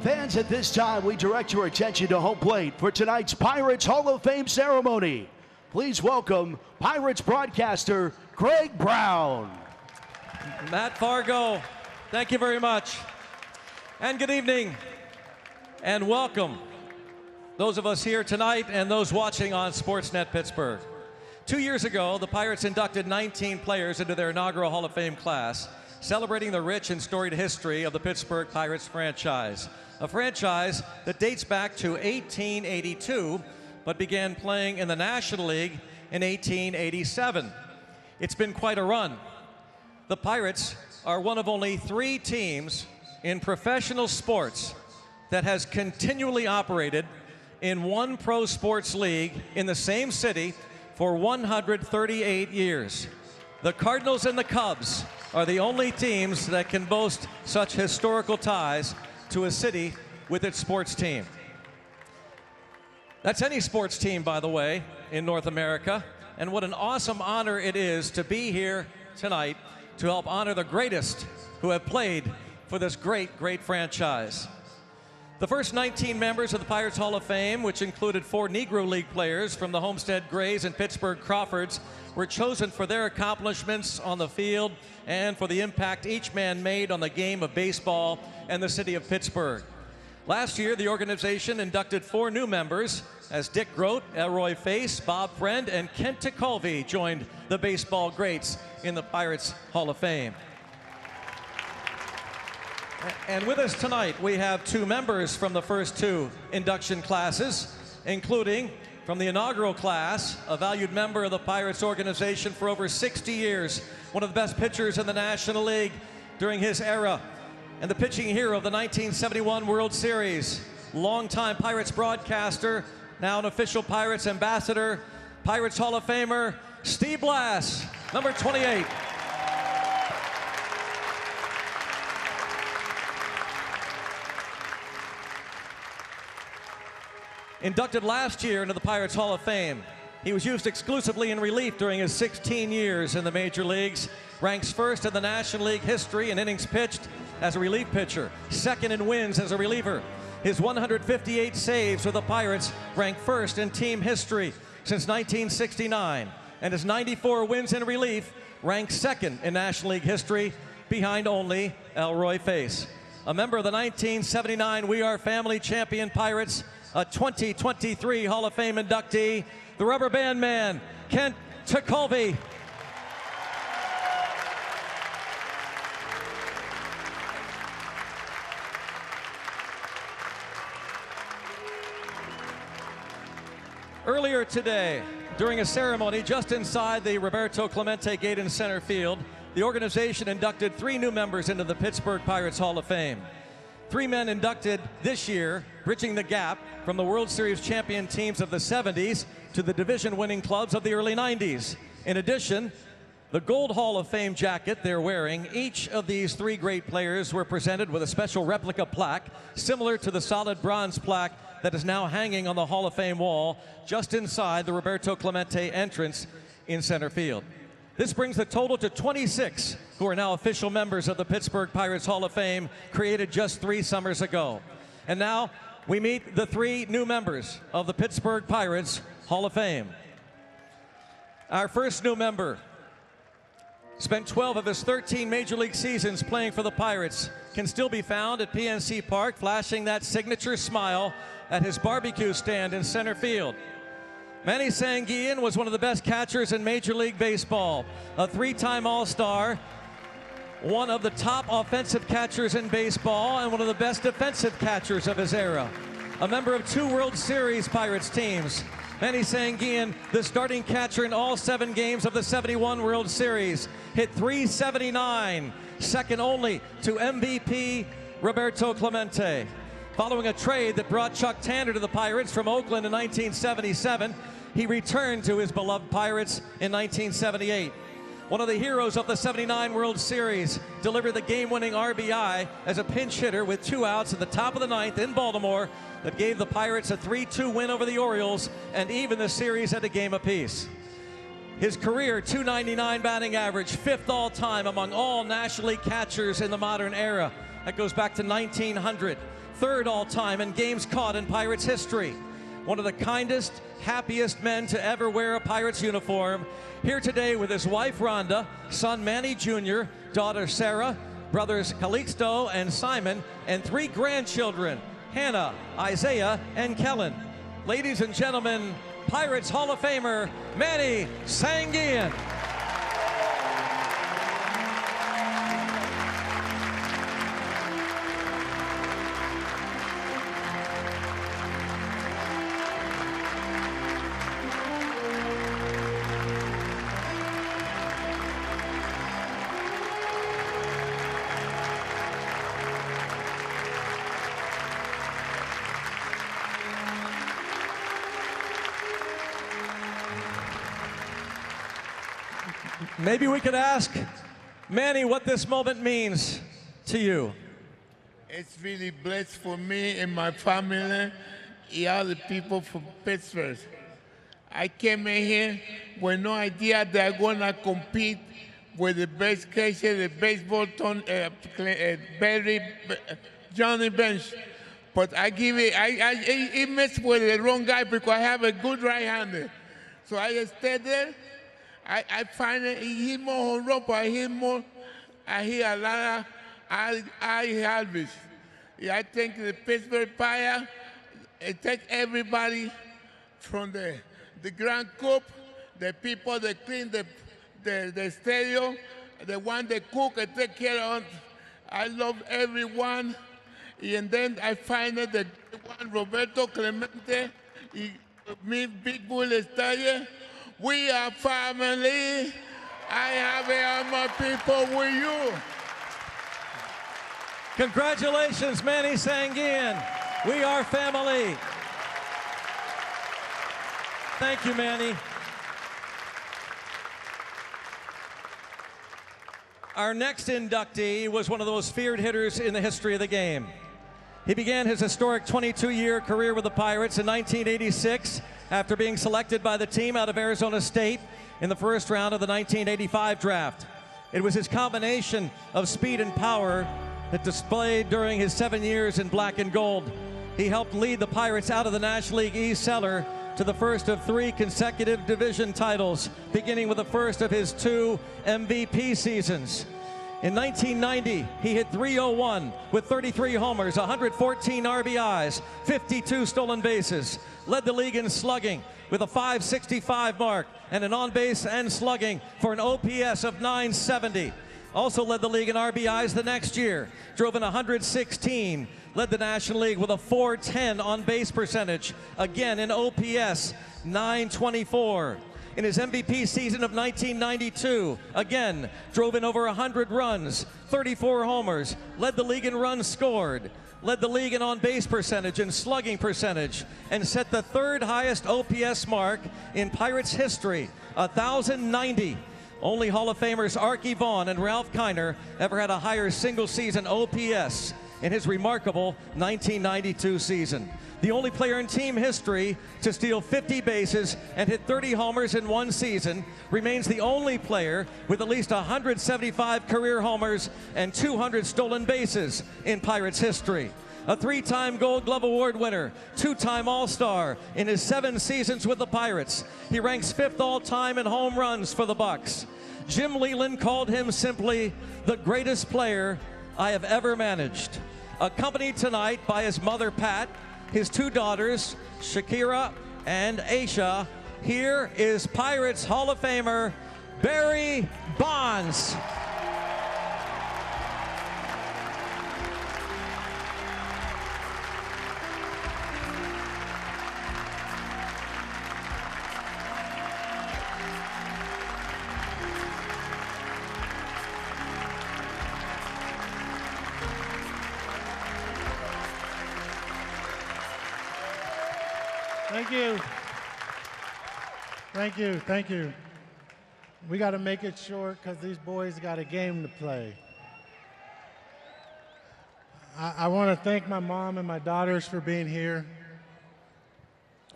Fans, at this time, we direct your attention to home plate for tonight's Pirates Hall of Fame ceremony. Please welcome Pirates broadcaster Greg Brown. Matt Fargo, thank you very much. And good evening and welcome those of us here tonight and those watching on Sportsnet Pittsburgh. 2 years ago, the Pirates inducted 19 players into their inaugural Hall of Fame class, celebrating the rich and storied history of the Pittsburgh Pirates franchise. A franchise that dates back to 1882, but began playing in the National League in 1887. It's been quite a run. The Pirates are one of only 3 teams in professional sports that has continually operated in one pro sports league in the same city for 138 years. The Cardinals and the Cubs are the only teams that can boast such historical ties to a city with its sports team. That's any sports team, by the way, in North America. And what an awesome honor it is to be here tonight to help honor the greatest who have played for this great, great franchise. The first 19 members of the Pirates Hall of Fame, which included 4 Negro League players from the Homestead Grays and Pittsburgh Crawfords, were chosen for their accomplishments on the field and for the impact each man made on the game of baseball and the city of Pittsburgh. Last year, the organization inducted 4 new members as Dick Groat, Elroy Face, Bob Friend, and Kent Tekulve joined the baseball greats in the Pirates Hall of Fame. And with us tonight, we have 2 members from the first 2 induction classes, including from the inaugural class, a valued member of the Pirates organization for over 60 years, one of the best pitchers in the National League during his era, and the pitching hero of the 1971 World Series, longtime Pirates broadcaster, now an official Pirates ambassador, Pirates Hall of Famer, Steve Blass, number 28. Inducted last year into the Pirates Hall of Fame, he was used exclusively in relief during his 16 years in the major leagues, ranks first in the National League history in innings pitched as a relief pitcher, second in wins as a reliever. His 158 saves with the Pirates rank first in team history since 1969, and his 94 wins in relief rank second in National League history behind only Elroy Face. A member of the 1979 We Are Family champion Pirates, a 2023 Hall of Fame inductee, the Rubber Band Man, Kent Tekulve. Earlier today, during a ceremony just inside the Roberto Clemente gate in center field, the organization inducted 3 new members into the Pittsburgh Pirates Hall of Fame. 3 men inducted this year, bridging the gap from the World Series champion teams of the 70s to the division-winning clubs of the early 90s. In addition, the Gold Hall of Fame jacket they're wearing, each of these 3 great players were presented with a special replica plaque similar to the solid bronze plaque that is now hanging on the Hall of Fame wall just inside the Roberto Clemente entrance in center field. This brings the total to 26 who are now official members of the Pittsburgh Pirates Hall of Fame, created just 3 summers ago. And now we meet the 3 new members of the Pittsburgh Pirates Hall of Fame. Our first new member spent 12 of his 13 Major League seasons playing for the Pirates, can still be found at PNC Park flashing that signature smile at his barbecue stand in center field. Manny Sanguillen was one of the best catchers in Major League Baseball, a 3-time All-Star, one of the top offensive catchers in baseball, and one of the best defensive catchers of his era. A member of 2 World Series Pirates teams, Manny Sanguillen, the starting catcher in all 7 games of the '71 World Series, hit .379, second only to MVP Roberto Clemente. Following a trade that brought Chuck Tanner to the Pirates from Oakland in 1977, he returned to his beloved Pirates in 1978. One of the heroes of the '79 World Series, delivered the game-winning RBI as a pinch hitter with 2 outs at the top of the 9th in Baltimore that gave the Pirates a 3-2 win over the Orioles and even the series at a game apiece. His career .299 batting average, 5th all-time among all National League catchers in the modern era. That goes back to 1900. third all-time in games caught in Pirates history. One of the kindest, happiest men to ever wear a Pirates uniform. Here today with his wife, Rhonda, son, Manny Jr., daughter, Sarah, brothers, Calixto and Simon, and 3 grandchildren, Hannah, Isaiah, and Kellen. Ladies and gentlemen, Pirates Hall of Famer, Manny Sanguillen. Maybe we could ask Manny what this moment means to you. It's really blessed for me and my family, and all the people from Pittsburgh. I came in here with no idea that I'm going to compete with the best catcher, the baseball Johnny Bench. But I give it, I messed with the wrong guy because I have a good right-hander. So I just stayed there. I find it, he hit more home run, but I hit a lot of harvest. I think the Pittsburgh Pirates, it takes everybody from the Grand Cup, the people that clean the stadium, the one that cook and take care of. I love everyone. And then I find that the one, Roberto Clemente, me, Big Bull Estadio, we are family. I have all my people with you. Congratulations, Manny Sanguillen. We are family. Thank you, Manny. Our next inductee was one of the most feared hitters in the history of the game. He began his historic 22-year career with the Pirates in 1986 after being selected by the team out of Arizona State in the first round of the 1985 draft. It was his combination of speed and power that displayed during his 7 years in black and gold. He helped lead the Pirates out of the National League East cellar to the first of 3 consecutive division titles, beginning with the first of his 2 MVP seasons. In 1990, he hit .301 with 33 homers, 114 RBIs, 52 stolen bases, led the league in slugging with a .565 mark and an on-base and slugging for an OPS of .970. Also led the league in RBIs the next year, drove in 116, led the National League with a .410 on-base percentage, again in OPS .924. In his MVP season of 1992, again, drove in over 100 runs, 34 homers, led the league in runs scored, led the league in on-base percentage and slugging percentage, and set the 3rd highest OPS mark in Pirates history, 1,090. Only Hall of Famers Archie Vaughn and Ralph Kiner ever had a higher single-season OPS in his remarkable 1992 season. The only player in team history to steal 50 bases and hit 30 homers in one season, remains the only player with at least 175 career homers and 200 stolen bases in Pirates history. A 3-time Gold Glove Award winner, 2-time All-Star in his 7 seasons with the Pirates. He ranks 5th all-time in home runs for the Bucks. Jim Leyland called him simply the greatest player I have ever managed. Accompanied tonight by his mother, Pat, his 2 daughters, Shakira and Aisha, here is Pirates Hall of Famer, Barry Bonds. Thank you. Thank you, thank you. We got to make it short because these boys got a game to play. I want to thank my mom and my daughters for being here.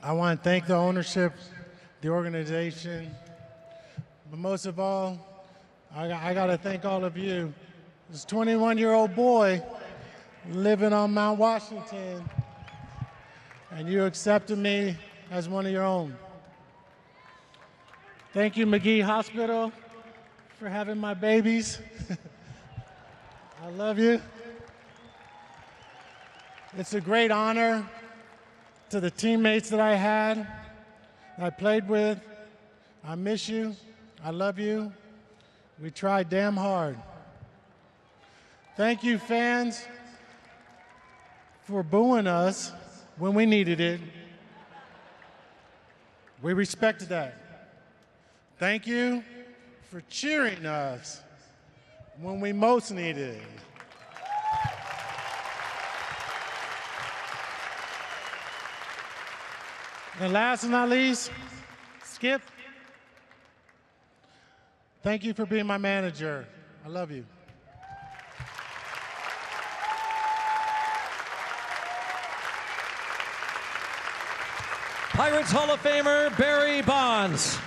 I want to thank the ownership, the organization, but most of all, I got to thank all of you. This 21-year-old boy living on Mount Washington, and you accepted me as one of your own. Thank you, McGee Hospital, for having my babies. I love you. It's a great honor to the teammates that I had, that I played with. I miss you. I love you. We tried damn hard. Thank you, fans, for booing us when we needed it. We respected that. Thank you for cheering us when we most needed it. And last but not least, Skip, thank you for being my manager. I love you. Pirates Hall of Famer Barry Bonds.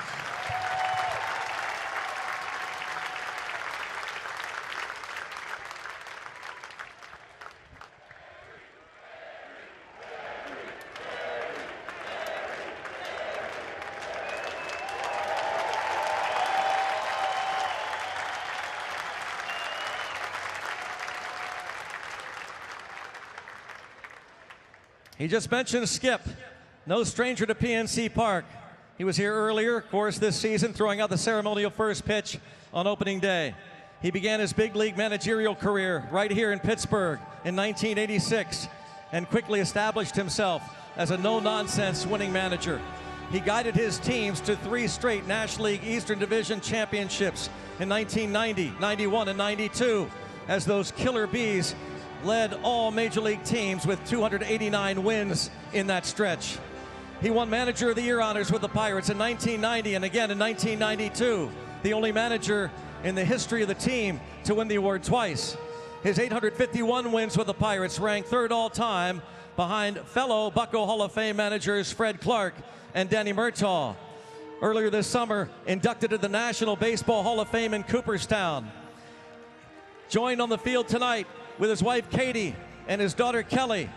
He just mentioned Skip, no stranger to PNC Park. He was here earlier, of course, this season, throwing out the ceremonial first pitch on opening day. He began his big league managerial career right here in Pittsburgh in 1986 and quickly established himself as a no-nonsense winning manager. He guided his teams to 3 straight National League Eastern Division championships in 1990, 91, and 92 as those Killer Bees led all Major League teams with 289 wins in that stretch. He won Manager of the Year honors with the Pirates in 1990 and again in 1992, the only manager in the history of the team to win the award twice. His 851 wins with the Pirates ranked 3rd all-time behind fellow Bucco Hall of Fame managers Fred Clark and Danny Murtaugh. Earlier this summer, inducted to the National Baseball Hall of Fame in Cooperstown. Joined on the field tonight with his wife Katie and his daughter Kelly.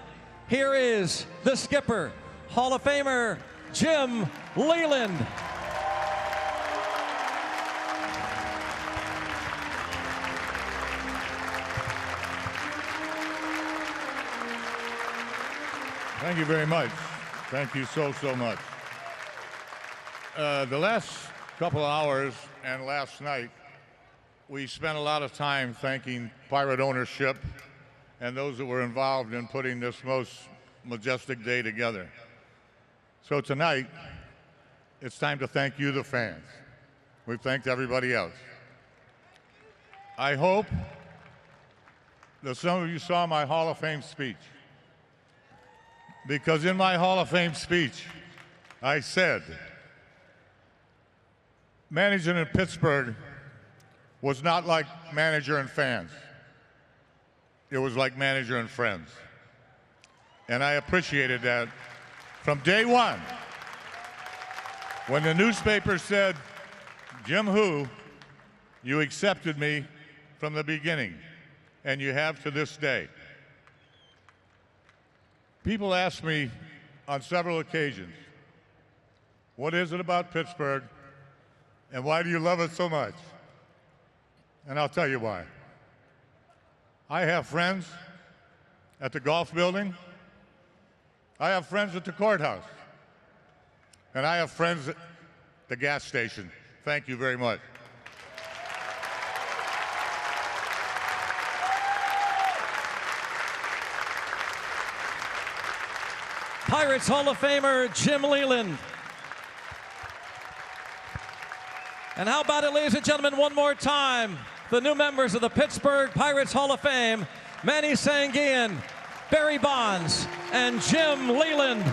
Here is the skipper, Hall of Famer Jim Leyland. Thank you very much. Thank you so much. The last couple of hours and last night, we spent a lot of time thanking Pirate ownership and those that were involved in putting this most majestic day together. So tonight, it's time to thank you, the fans. We've thanked everybody else. I hope that some of you saw my Hall of Fame speech, because in my Hall of Fame speech, I said, managing in Pittsburgh was not like manager and fans. It was like manager and friends. And I appreciated that from day one. When the newspaper said, Jim who, you accepted me from the beginning, and you have to this day. People ask me on several occasions, what is it about Pittsburgh, and why do you love it so much? And I'll tell you why. I have friends at the golf building. I have friends at the courthouse. And I have friends at the gas station. Thank you very much. Pirates Hall of Famer Jim Leyland. And how about it, ladies and gentlemen, one more time, the new members of the Pittsburgh Pirates Hall of Fame, Manny Sanguillen, Barry Bonds, and Jim Leyland.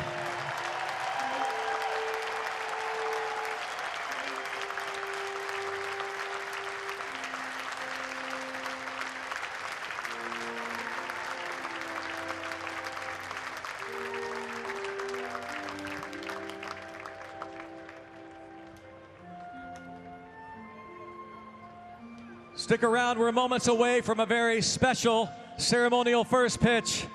Stick around, we're moments away from a very special ceremonial first pitch.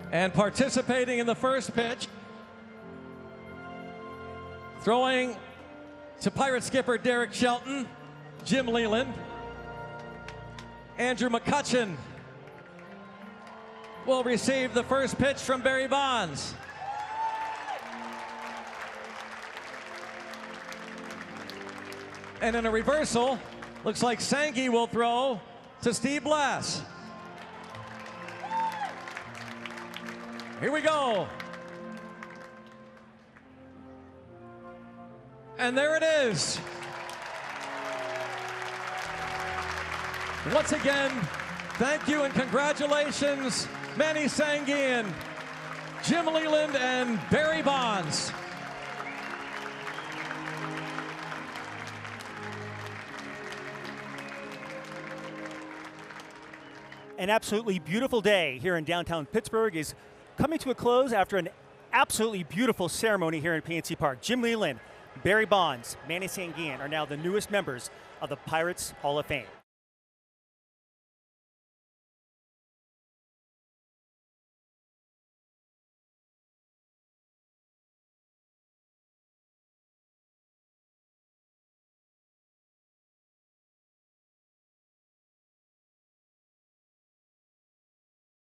And participating in the first pitch, throwing to Pirate skipper Derek Shelton, Jim Leyland, Andrew McCutcheon will receive the first pitch from Barry Bonds. And in a reversal, looks like Sanguillen will throw to Steve Blass. Here we go. And there it is. Once again, thank you and congratulations, Manny Sanguillen, Jim Leyland, and Barry Bonds. An absolutely beautiful day here in downtown Pittsburgh is coming to a close after an absolutely beautiful ceremony here in PNC Park. Jim Leyland, Barry Bonds, Manny Sanguillen are now the newest members of the Pirates Hall of Fame.